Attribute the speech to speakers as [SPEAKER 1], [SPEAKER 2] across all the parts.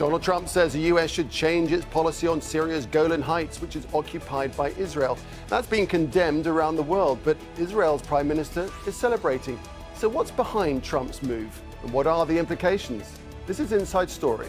[SPEAKER 1] Donald Trump says the US should change its policy on Syria's Golan Heights, which is occupied by Israel. That's been condemned around the world, but Israel's prime minister is celebrating. So what's behind Trump's move, and what are the implications? This is Inside Story.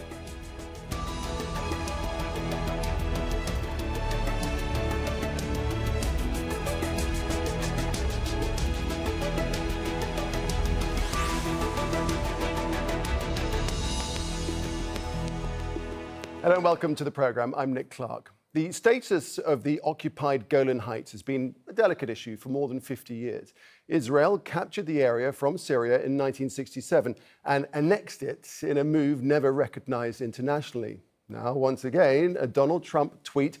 [SPEAKER 1] Hello and welcome to the programme. I'm Nick Clark. The status of the occupied Golan Heights has been a delicate issue for more than 50 years. Israel captured the area from Syria in 1967 and annexed it in a move never recognised internationally. Now, once again, a Donald Trump tweet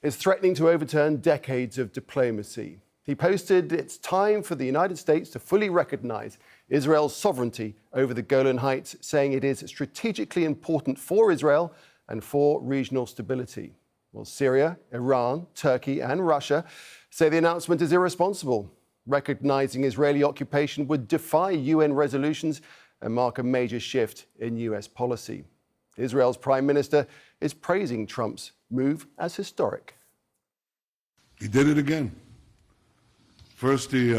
[SPEAKER 1] is threatening to overturn decades of diplomacy. He posted, "It's time for the United States to fully recognise Israel's sovereignty over the Golan Heights," saying it is strategically important for Israel and for regional stability. Well, Syria, Iran, Turkey and Russia say the announcement is irresponsible. Recognising Israeli occupation would defy UN resolutions and mark a major shift in US policy. Israel's Prime Minister is praising Trump's move as historic.
[SPEAKER 2] He did it again. First, he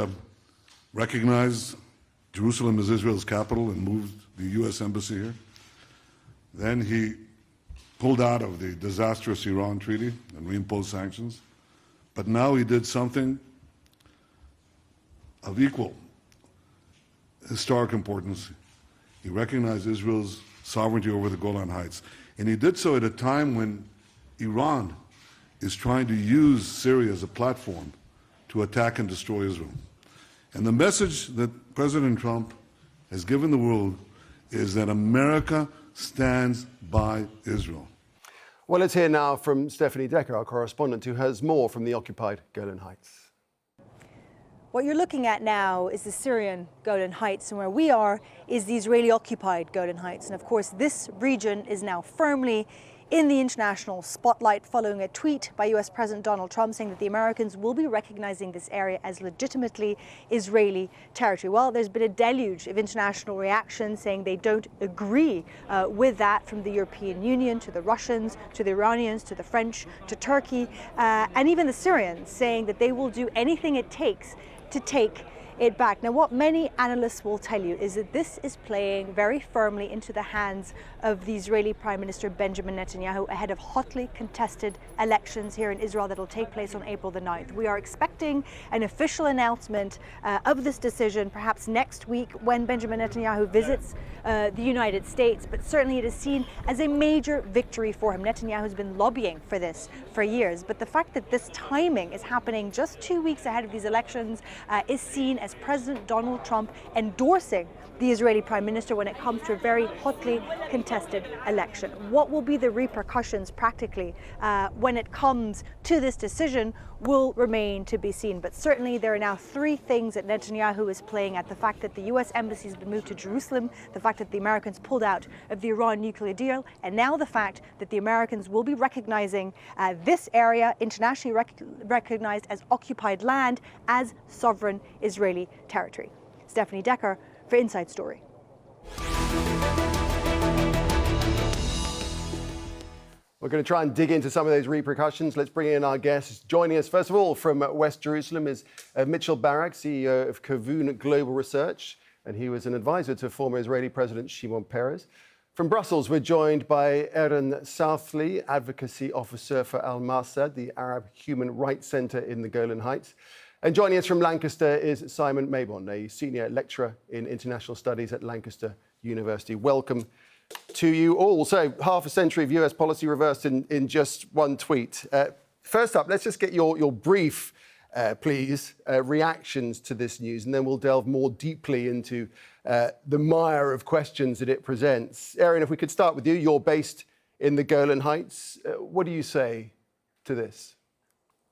[SPEAKER 2] recognized Jerusalem as Israel's capital and moved the US embassy here. Then he pulled out of the disastrous Iran treaty and reimposed sanctions. But now he did something of equal historic importance. He recognized Israel's sovereignty over the Golan Heights. And he did so at a time when Iran is trying to use Syria as a platform to attack and destroy Israel. And the message that President Trump has given the world is that America stands by Israel.
[SPEAKER 1] Well, let's hear now from Stephanie Decker, our correspondent, who has more from the occupied Golan Heights.
[SPEAKER 3] What you're looking at now is the Syrian Golan Heights, and where we are is the Israeli-occupied Golan Heights. And of course, this region is now firmly in the international spotlight following a tweet by US President Donald Trump saying that the Americans will be recognizing this area as legitimately Israeli territory. Well, there's been a deluge of international reactions saying they don't agree with that, from the European Union to the Russians, to the Iranians, to the French, to Turkey, and even the Syrians, saying that they will do anything it takes to take it back. Now, what many analysts will tell you is that this is playing very firmly into the hands of the Israeli Prime Minister Benjamin Netanyahu ahead of hotly contested elections here in Israel that will take place on April the 9th. We are expecting an official announcement of this decision perhaps next week when Benjamin Netanyahu visits the United States, but certainly it is seen as a major victory for him. Netanyahu has been lobbying for this for years, but the fact that this timing is happening just 2 weeks ahead of these elections is seen as President Donald Trump endorsing the Israeli Prime Minister when it comes to a very hotly contested election. What will be the repercussions practically when it comes to this decision will remain to be seen. But certainly there are now three things that Netanyahu is playing at: the fact that the US embassy has been moved to Jerusalem, the fact that the Americans pulled out of the Iran nuclear deal, and now the fact that the Americans will be recognizing this area, internationally recognized as occupied land, as sovereign Israeli territory. Stephanie Decker for Inside Story.
[SPEAKER 1] We're going to try and dig into some of those repercussions. Let's bring in our guests. Joining us, first of all, from West Jerusalem is Mitchell Barak, CEO of Keevoon Global Research, and he was an advisor to former Israeli President Shimon. From Brussels, we're joined by Erin Southlea, Advocacy Officer for Al-Marsad, the Arab Human Rights Centre in the Golan Heights. And joining us from Lancaster is Simon Mabon, a senior lecturer in international studies at Lancaster University. Welcome to you all. So, half a century of US policy reversed in just one tweet. First up, let's just get your brief, please, reactions to this news, and then we'll delve more deeply into the mire of questions that it presents. Erin, if we could start with you. You're based in the Golan Heights. What do you say to this?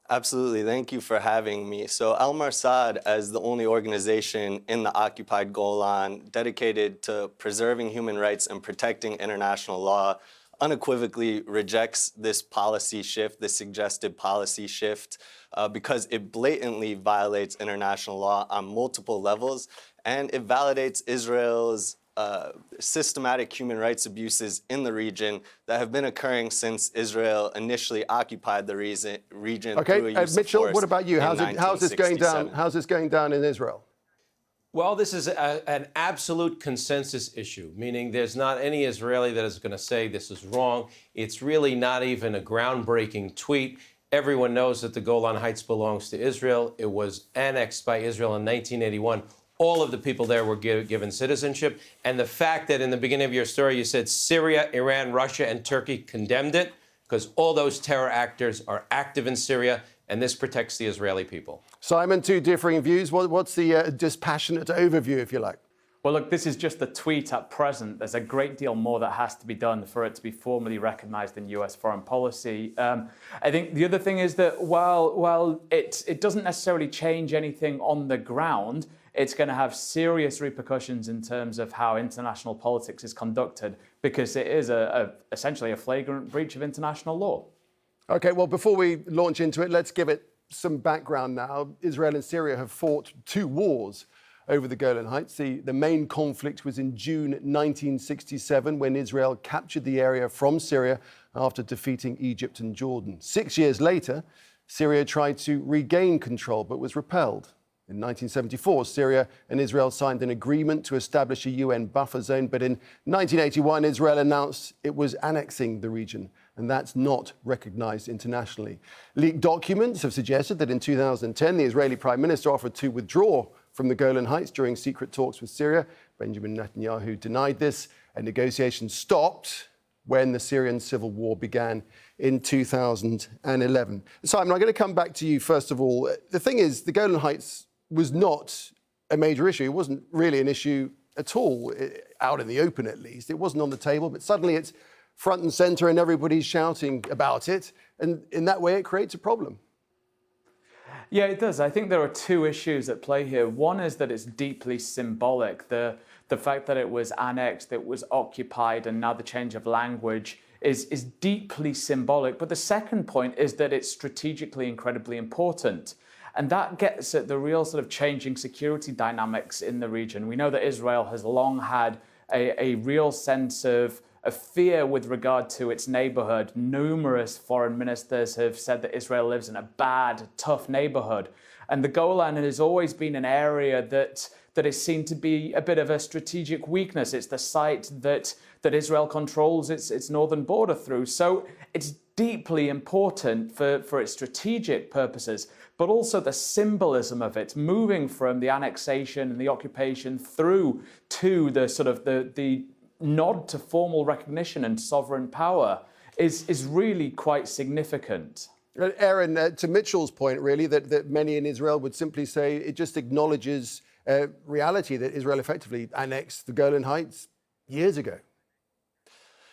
[SPEAKER 4] Absolutely. Thank you for having me. So Al-Marsad, as the only organization in the occupied Golan dedicated to preserving human rights and protecting international law, unequivocally rejects this policy shift, this suggested policy shift, because it blatantly violates international law on multiple levels, and it validates Israel's systematic human rights abuses in the region that have been occurring since Israel initially occupied the region through a use of
[SPEAKER 1] Mitchell,
[SPEAKER 4] force
[SPEAKER 1] what about you?
[SPEAKER 4] in
[SPEAKER 1] How's this going down?
[SPEAKER 4] 1967.
[SPEAKER 1] How's this going down in Israel?
[SPEAKER 5] Well, this is an absolute consensus issue, meaning there's not any Israeli that is going to say this is wrong. It's really not even a groundbreaking tweet. Everyone knows that the Golan Heights belongs to Israel. It was annexed by Israel in 1981. All of the people there were given citizenship. And the fact that in the beginning of your story you said Syria, Iran, Russia, and Turkey condemned it, because all those terror actors are active in Syria, and this protects the Israeli people.
[SPEAKER 1] Simon, two differing views. What's the dispassionate overview, if you like?
[SPEAKER 6] Well, look, this is just a tweet at present. There's a great deal more that has to be done for it to be formally recognized in US foreign policy. I think the other thing is that while it doesn't necessarily change anything on the ground, it's going to have serious repercussions in terms of how international politics is conducted, because it is essentially a flagrant breach of international law.
[SPEAKER 1] OK, well, before we launch into it, let's give it some background now. Israel and Syria have fought two wars over the Golan Heights. The main conflict was in June 1967, when Israel captured the area from Syria after defeating Egypt and Jordan. 6 years later, Syria tried to regain control but was repelled. In 1974, Syria and Israel signed an agreement to establish a UN buffer zone, but in 1981, Israel announced it was annexing the region, and that's not recognized internationally. Leaked documents have suggested that in 2010, the Israeli Prime Minister offered to withdraw from the Golan Heights during secret talks with Syria. Benjamin Netanyahu denied this, and negotiations stopped when the Syrian civil war began in 2011. Simon, I'm going to come back to you first of all. The thing is, the Golan Heights was not a major issue. It wasn't really an issue at all, out in the open at least. It wasn't on the table, but suddenly it's front and centre and everybody's shouting about it. And in that way, it creates a problem.
[SPEAKER 6] Yeah, it does. I think there are two issues at play here. One is that it's deeply symbolic. The fact that it was annexed, it was occupied, and now the change of language is deeply symbolic. But the second point is that it's strategically incredibly important. And that gets at the real sort of changing security dynamics in the region. We know that Israel has long had a real sense of fear with regard to its neighborhood. Numerous foreign ministers have said that Israel lives in a bad, tough neighborhood. And the Golan has always been an area that is seen to be a bit of a strategic weakness. It's the site that Israel controls its northern border through. So it's deeply important for its strategic purposes, but also the symbolism of it, moving from the annexation and the occupation through to the sort of the nod to formal recognition and sovereign power is really quite significant.
[SPEAKER 1] Aaron, to Mitchell's point, really, that many in Israel would simply say it just acknowledges reality that Israel effectively annexed the Golan Heights years ago.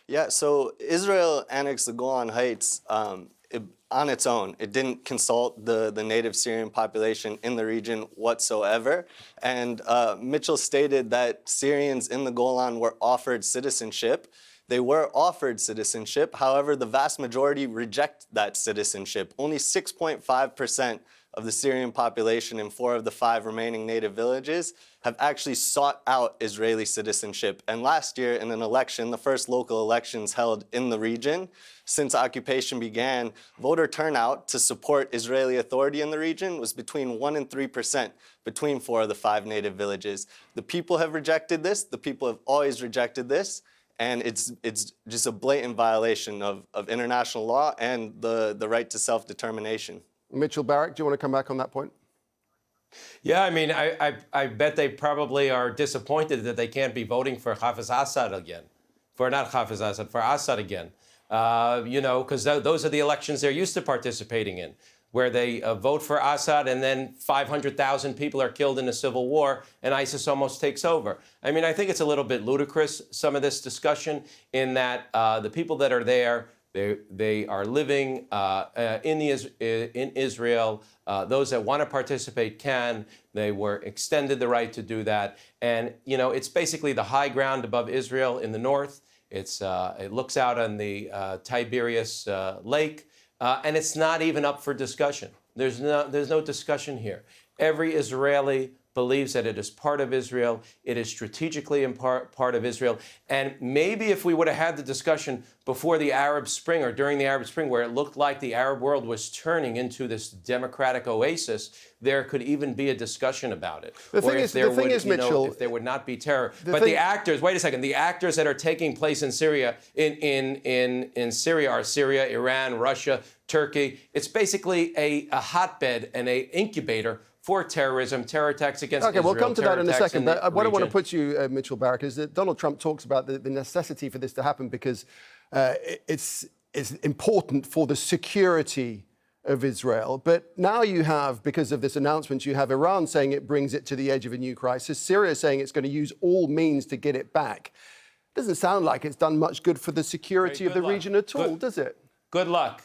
[SPEAKER 4] Yeah, so Israel annexed the Golan Heights on its own. It didn't consult the native Syrian population in the region whatsoever. And Mitchell stated that Syrians in the Golan were offered citizenship. They were offered citizenship. However, the vast majority reject that citizenship. Only 6.5% of the Syrian population in 4 of the 5 remaining native villages have actually sought out Israeli citizenship. And last year in an election, the first local elections held in the region since occupation began, voter turnout to support Israeli authority in the region was between 1% and 3% between 4 of the 5 native villages. The people have rejected this. The people have always rejected this. And it's just a blatant violation of international law and the right to self-determination.
[SPEAKER 1] Mitchell, Barak, do you want to come back on that point?
[SPEAKER 5] Yeah, I mean, I bet they probably are disappointed that they can't be voting for Hafiz Assad again. For Assad again. Because those are the elections they're used to participating in, where they vote for Assad and then 500,000 people are killed in a civil war and ISIS almost takes over. I mean, I think it's a little bit ludicrous, some of this discussion, in that the people that are there, they are living in Israel. Those that want to participate can. They were extended the right to do that. And, it's basically the high ground above Israel in the north. It looks out on the Tiberias Lake, and it's not even up for discussion. There's no discussion here. Every Israeli believes that it is part of Israel. It is strategically part of Israel. And maybe if we would have had the discussion before the Arab Spring or during the Arab Spring, where it looked like the Arab world was turning into this democratic oasis, there could even be a discsion about it.
[SPEAKER 1] The thing is, Mitchell,
[SPEAKER 5] if there would not be terror. But the actors, wait a second, the actors that are taking place in Syria, in Syria are Syria, Iran, Russia, Turkey. It's basically a hotbed and an incubator for terrorism, terror attacks against Israel.
[SPEAKER 1] Okay, we'll come to that in a second. But what I want to put you, Mitchell Barak, is that Donald Trump talks about the necessity for this to happen because it's important for the security of Israel. But now you have, because of this announcement, you have Iran saying it brings it to the edge of a new crisis. Syria saying it's going to use all means to get it back. Doesn't sound like it's done much good for the security of the region at all, does it?
[SPEAKER 5] Good luck.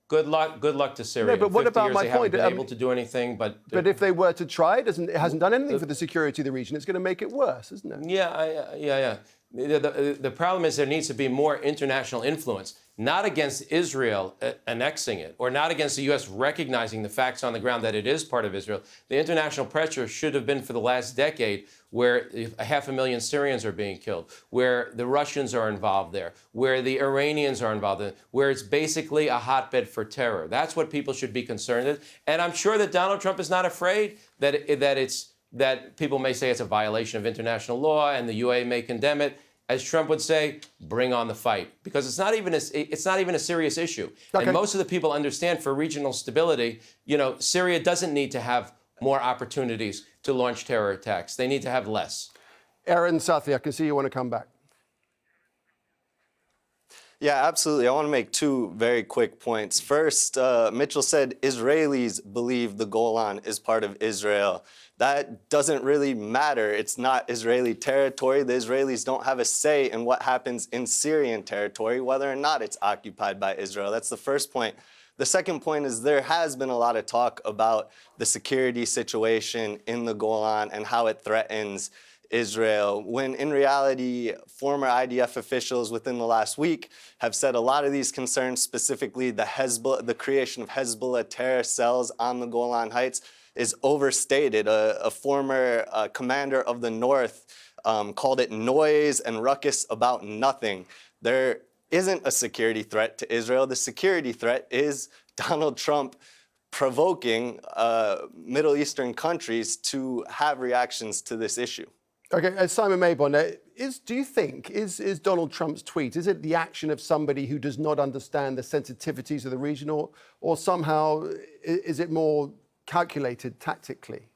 [SPEAKER 5] Good luck to Syria.
[SPEAKER 1] No, but what about my point?
[SPEAKER 5] They haven't been able to do anything, but
[SPEAKER 1] if they were to try, it hasn't done anything for the security of the region. It's going to make it worse, isn't it?
[SPEAKER 5] Yeah. The problem is there needs to be more international influence, not against Israel annexing it, or not against the U.S. recognizing the facts on the ground that it is part of Israel. The international pressure should have been for the last decade, where 500,000 Syrians are being killed, where the Russians are involved there, where the Iranians are involved in, where it's basically a hotbed for terror. That's what people should be concerned with. And I'm sure that Donald Trump is not afraid that people may say it's a violation of international law and the UA may condemn it. As Trump would say, bring on the fight, because it's not even a serious issue. Okay. And most of the people understand for regional stability, Syria doesn't need to have more opportunities to launch terror attacks. They need to have less.
[SPEAKER 1] Aaron, Southlea, I can see you want to come back.
[SPEAKER 4] Yeah, absolutely. I want to make two very quick points. First, Mitchell said Israelis believe the Golan is part of Israel. That doesn't really matter. It's not Israeli territory. The Israelis don't have a say in what happens in Syrian territory, whether or not it's occupied by Israel. That's the first point. The second point is there has been a lot of talk about the security situation in the Golan and how it threatens Israel, when in reality, former IDF officials within the last week have said a lot of these concerns, specifically the creation of Hezbollah terror cells on the Golan Heights, is overstated. A former commander of the North called it noise and ruckus about nothing. There isn't a security threat to Israel. The security threat is Donald Trump provoking Middle Eastern countries to have reactions to this issue.
[SPEAKER 1] Okay, Simon Mabon, do you think, is Donald Trump's tweet, is it the action of somebody who does not understand the sensitivities of the region, or somehow is it more calculated tactically?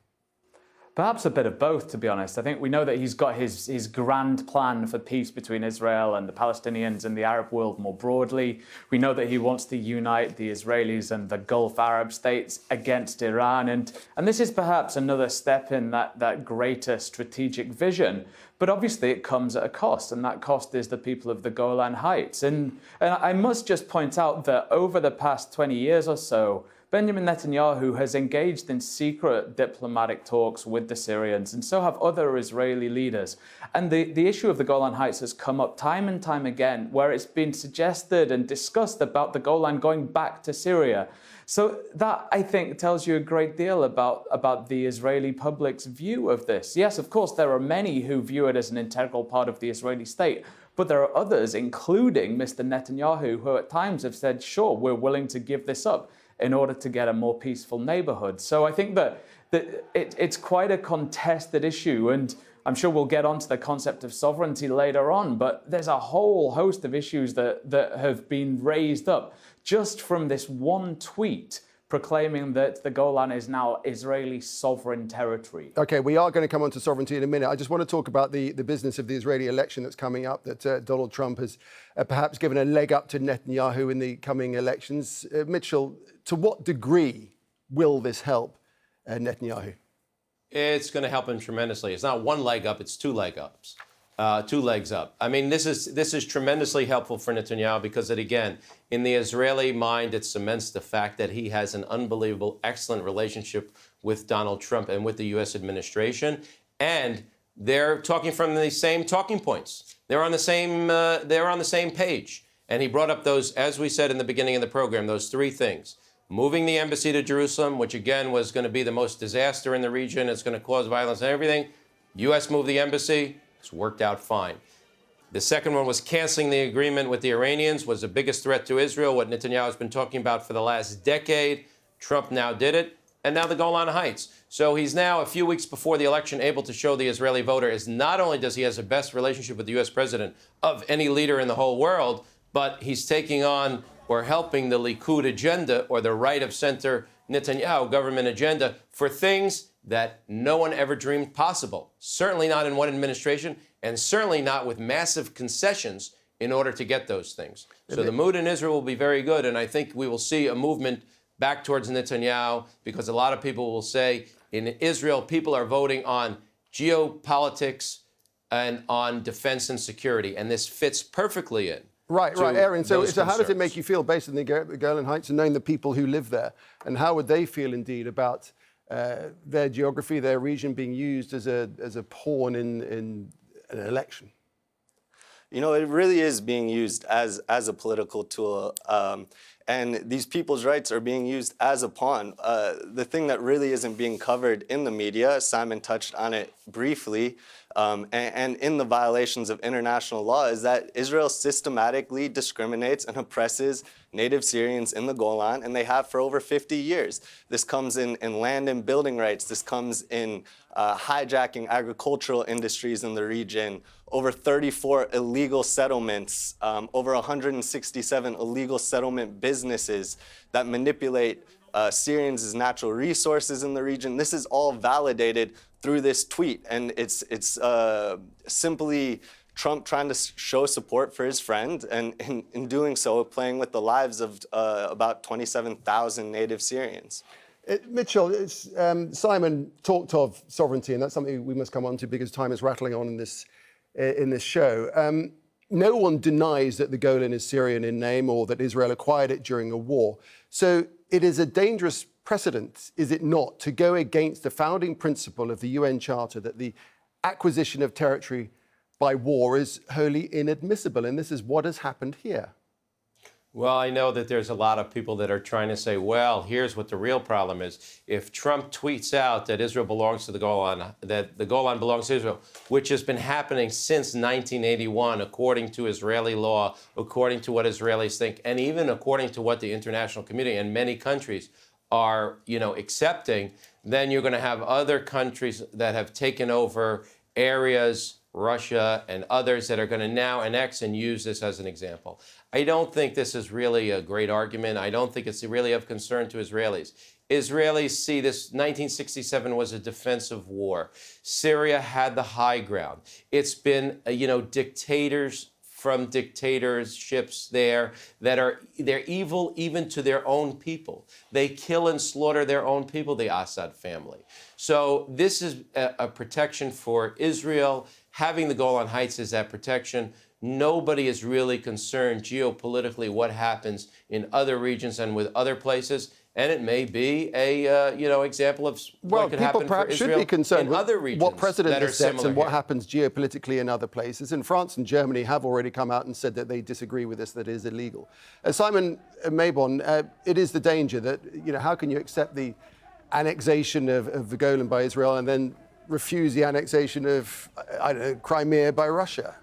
[SPEAKER 6] Perhaps a bit of both, to be honest. I think we know that he's got his grand plan for peace between Israel and the Palestinians and the Arab world more broadly. We know that he wants to unite the Israelis and the Gulf Arab states against Iran. And this is perhaps another step in that greater strategic vision. But obviously it comes at a cost, and that cost is the people of the Golan Heights. And I must just point out that over the past 20 years or so, Benjamin Netanyahu has engaged in secret diplomatic talks with the Syrians, and so have other Israeli leaders. And the issue of the Golan Heights has come up time and time again, where it's been suggested and discussed about the Golan going back to Syria. So that, I think, tells you a great deal about the Israeli public's view of this. Yes, of course, there are many who view it as an integral part of the Israeli state, but there are others, including Mr. Netanyahu, who at times have said, sure, we're willing to give this up in order to get a more peaceful neighborhood. So I think that it's quite a contested issue, and I'm sure we'll get onto the concept of sovereignty later on, but there's a whole host of issues that have been raised up just from this one tweet proclaiming that the Golan is now Israeli sovereign territory.
[SPEAKER 1] Okay, we are going to come on to sovereignty in a minute. I just want to talk about the business of the Israeli election that's coming up, that Donald Trump has perhaps given a leg up to Netanyahu in the coming elections. Mitchell, to what degree will this help Netanyahu?
[SPEAKER 5] It's going to help him tremendously. It's not one leg up, it's two legs up. I mean, this is tremendously helpful for Netanyahu because again, in the Israeli mind, it cements the fact that he has an unbelievable, excellent relationship with Donald Trump and with the U.S. administration, and they're talking from the same talking points. They're on the same page. And he brought up those, as we said in the beginning of the program, those three things: moving the embassy to Jerusalem, which again was going to be the most disaster in the region. It's going to cause violence and everything. U.S. moved the embassy. It's worked out fine. The second one was canceling the agreement with the Iranians, was the biggest threat to Israel, what Netanyahu has been talking about for the last decade. Trump now did it. And now the Golan Heights. So he's now, a few weeks before the election, able to show the Israeli voter is not only does he has the best relationship with the U.S. president of any leader in the whole world, but he's taking on or helping the Likud agenda, or the right of center Netanyahu government agenda, for things that no one ever dreamed possible. Certainly not in one administration, and certainly not with massive concessions in order to get those things. So the mood in Israel will be very good, and I think we will see a movement back towards Netanyahu, because a lot of people will say in Israel, people are voting on geopolitics and on defense and security, and this fits perfectly in.
[SPEAKER 1] Right, Aaron. So how does it make
[SPEAKER 5] concerns.
[SPEAKER 1] you feel based on the Golan Heights and knowing the people who live there? And how would they feel indeed about their geography, their region being used as a pawn in an election?
[SPEAKER 4] You know, it really is being used as a political tool. And these people's rights are being used as a pawn. The thing that really isn't being covered in the media, Simon touched on it briefly, and in the violations of international law, is that Israel systematically discriminates and oppresses native Syrians in the Golan, and they have for over 50 years. This comes in land and building rights. This comes in hijacking agricultural industries in the region, over 34 illegal settlements, over 167 illegal settlement businesses that manipulate Syrians' natural resources in the region. This is all validated through this tweet, and it's simply Trump trying to show support for his friend, and in doing so, playing with the lives of about 27,000 native Syrians.
[SPEAKER 1] Mitchell, Simon talked of sovereignty, and that's something we must come on to because time is rattling on in this show. No one denies that the Golan is Syrian in name or that Israel acquired it during a war. So it is a dangerous precedent, is it not, to go against the founding principle of the UN Charter that the acquisition of territory by war is wholly inadmissible, and this is what has happened here.
[SPEAKER 5] Well, I know that there's a lot of people that are trying to say, well, here's what the real problem is. If Trump tweets out that Israel belongs to the Golan, that the Golan belongs to Israel, which has been happening since 1981, according to Israeli law, according to what Israelis think, and even according to what the international community and many countries are, accepting, then you're going to have other countries that have taken over areas, Russia and others, that are going to now annex and use this as an example. I don't think this is really a great argument. I don't think it's really of concern to Israelis. Israelis see this 1967 was a defensive war. Syria had the high ground. It's been, dictators from dictatorships there they're evil even to their own people. They kill and slaughter their own people, the Assad family. So this is a protection for Israel. Having the Golan Heights is that protection. Nobody is really concerned geopolitically what happens in other regions and with other places. And it may be a example of what could happen for Israel
[SPEAKER 1] should be concerned
[SPEAKER 5] in other regions
[SPEAKER 1] what precedent
[SPEAKER 5] that are
[SPEAKER 1] is set
[SPEAKER 5] similar
[SPEAKER 1] and what
[SPEAKER 5] here.
[SPEAKER 1] happens geopolitically in other places. And France and Germany have already come out and said that they disagree with this, that it is illegal. Simon Mabon, it is the danger that, how can you accept the annexation of the Golan by Israel and then refuse the annexation of, Crimea by Russia?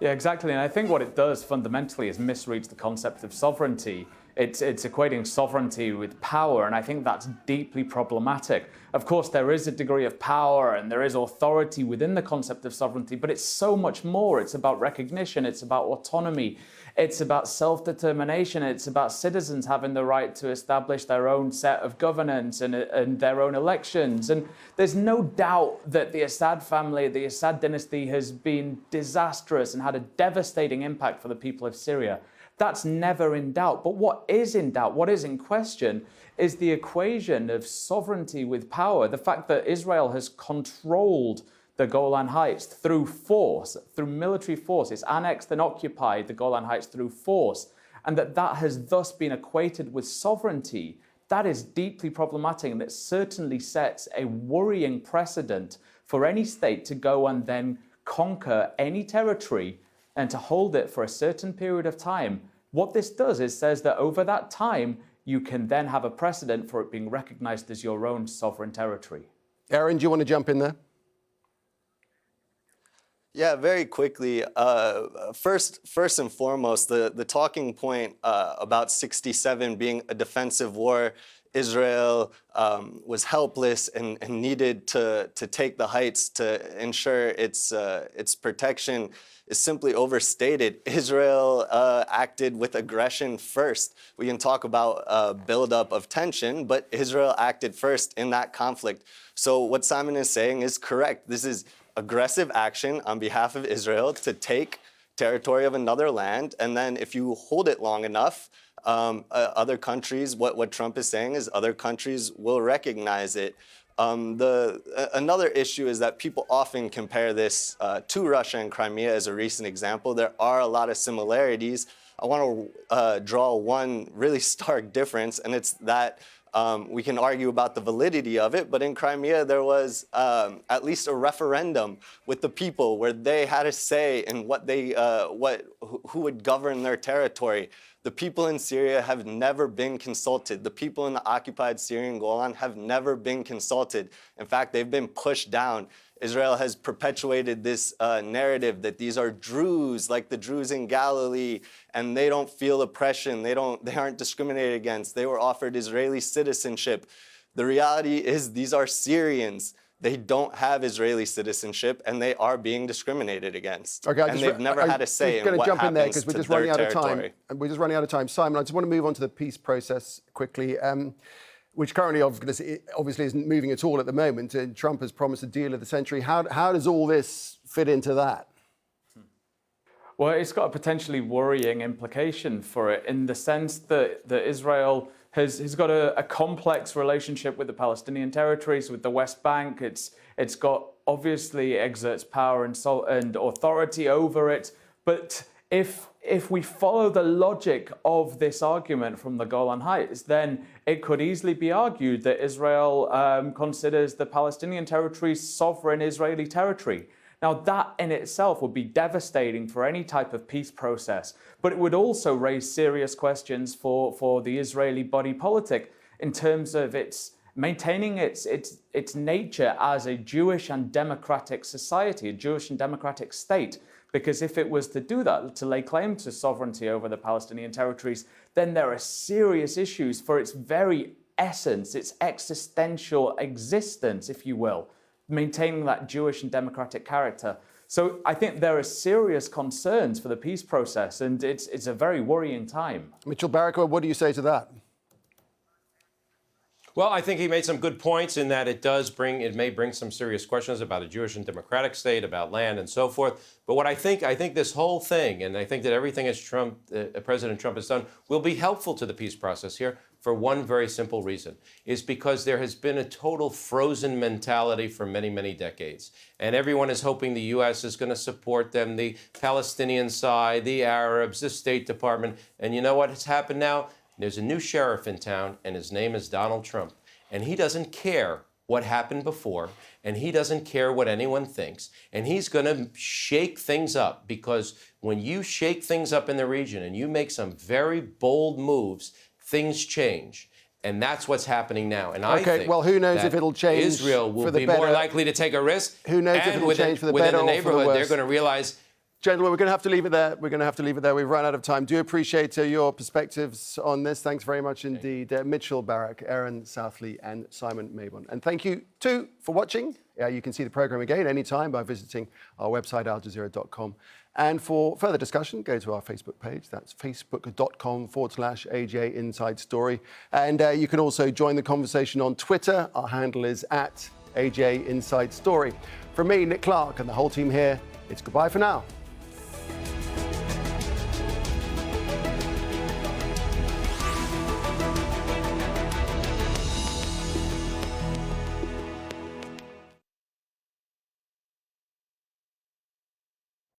[SPEAKER 6] Yeah, exactly. And I think what it does fundamentally is misread the concept of sovereignty. It's equating sovereignty with power, and I think that's deeply problematic. Of course, there is a degree of power and there is authority within the concept of sovereignty, but it's so much more. It's about recognition, it's about autonomy, it's about self-determination, it's about citizens having the right to establish their own set of governance and their own elections. And there's no doubt that the Assad family, the Assad dynasty has been disastrous and had a devastating impact for the people of Syria. That's never in doubt. But what is in doubt, what is in question, is the equation of sovereignty with power. The fact that Israel has controlled the Golan Heights through force, through military force. It's annexed and occupied the Golan Heights through force. And that has thus been equated with sovereignty. That is deeply problematic, and it certainly sets a worrying precedent for any state to go and then conquer any territory and to hold it for a certain period of time What this does is says that over that time, you can then have a precedent for it being recognized as your own sovereign territory.
[SPEAKER 1] Aaron, do you want to jump in there?
[SPEAKER 4] Yeah, very quickly. First and foremost, the talking point about 67 being a defensive war, Israel was helpless and needed to take the heights to ensure its protection is simply overstated. Israel acted with aggression first. We can talk about buildup of tension, but Israel acted first in that conflict. So what Simon is saying is correct. This is aggressive action on behalf of Israel to take territory of another land, and then if you hold it long enough, other countries, what Trump is saying is other countries will recognize it. Another issue is that people often compare this to Russia and Crimea as a recent example. There are a lot of similarities. I want to draw one really stark difference, and it's that we can argue about the validity of it, but in Crimea there was at least a referendum with the people where they had a say in who would govern their territory. The people in Syria have never been consulted. The people in the occupied Syrian Golan have never been consulted. In fact, they've been pushed down. Israel has perpetuated this narrative that these are Druze, like the Druze in Galilee, and they don't feel oppression. They aren't discriminated against. They were offered Israeli citizenship. The reality is these are Syrians. They don't have Israeli citizenship, and they are being discriminated against.
[SPEAKER 1] Okay,
[SPEAKER 4] and they've never had a say in what
[SPEAKER 1] jump in there
[SPEAKER 4] happens
[SPEAKER 1] because we're
[SPEAKER 4] to
[SPEAKER 1] just
[SPEAKER 4] their
[SPEAKER 1] running out of
[SPEAKER 4] territory.
[SPEAKER 1] time. And we're just running out of time. Simon, I just want to move on to the peace process quickly, which currently obviously isn't moving at all at the moment. Trump has promised a deal of the century. How does all this fit into that?
[SPEAKER 6] Well, it's got a potentially worrying implication for it in the sense that Israel has got a complex relationship with the Palestinian territories, with the West Bank. It's got obviously exerts power and authority over it. But if we follow the logic of this argument from the Golan Heights, then it could easily be argued that Israel considers the Palestinian territories sovereign Israeli territory. Now, that in itself would be devastating for any type of peace process, but it would also raise serious questions for the Israeli body politic in terms of maintaining its nature as a Jewish and democratic society, a Jewish and democratic state. Because if it was to do that, to lay claim to sovereignty over the Palestinian territories, then there are serious issues for its very essence, its existential existence, if you will, maintaining that Jewish and democratic character. So I think there are serious concerns for the peace process, and it's a very worrying time.
[SPEAKER 1] Mitchell Barak, what do you say to that?
[SPEAKER 5] Well, I think he made some good points in that it may bring some serious questions about a Jewish and democratic state, about land and so forth. But what I think this whole thing, and I think that everything as President Trump has done, will be helpful to the peace process here for one very simple reason, is because there has been a total frozen mentality for many, many decades. And everyone is hoping the U.S. is going to support them, the Palestinian side, the Arabs, the State Department. And you know what has happened now? There's a new sheriff in town, and his name is Donald Trump. And he doesn't care what happened before, and he doesn't care what anyone thinks. And he's going to shake things up, because when you shake things up in the region and you make some very bold moves, things change. And that's what's happening now. And I think
[SPEAKER 1] well, who knows if it'll change
[SPEAKER 5] Israel will
[SPEAKER 1] for the
[SPEAKER 5] be
[SPEAKER 1] better.
[SPEAKER 5] more likely to take a risk.
[SPEAKER 1] Who knows if it'll change for the better or for the
[SPEAKER 5] neighborhood,
[SPEAKER 1] worse.
[SPEAKER 5] they're going to realize.
[SPEAKER 1] Gentlemen, we're going to have to leave it there. We've run out of time. Do appreciate your perspectives on this. Thanks very much indeed. Mitchell Barak, Aaron Southlea, and Simon Mabon. And thank you, too, for watching. You can see the programme again anytime by visiting our website, aljazeera.com. And for further discussion, go to our Facebook page. That's facebook.com/AJ Inside Story. And you can also join the conversation on Twitter. Our handle is @AJ Inside Story. From me, Nick Clark, and the whole team here, it's goodbye for now.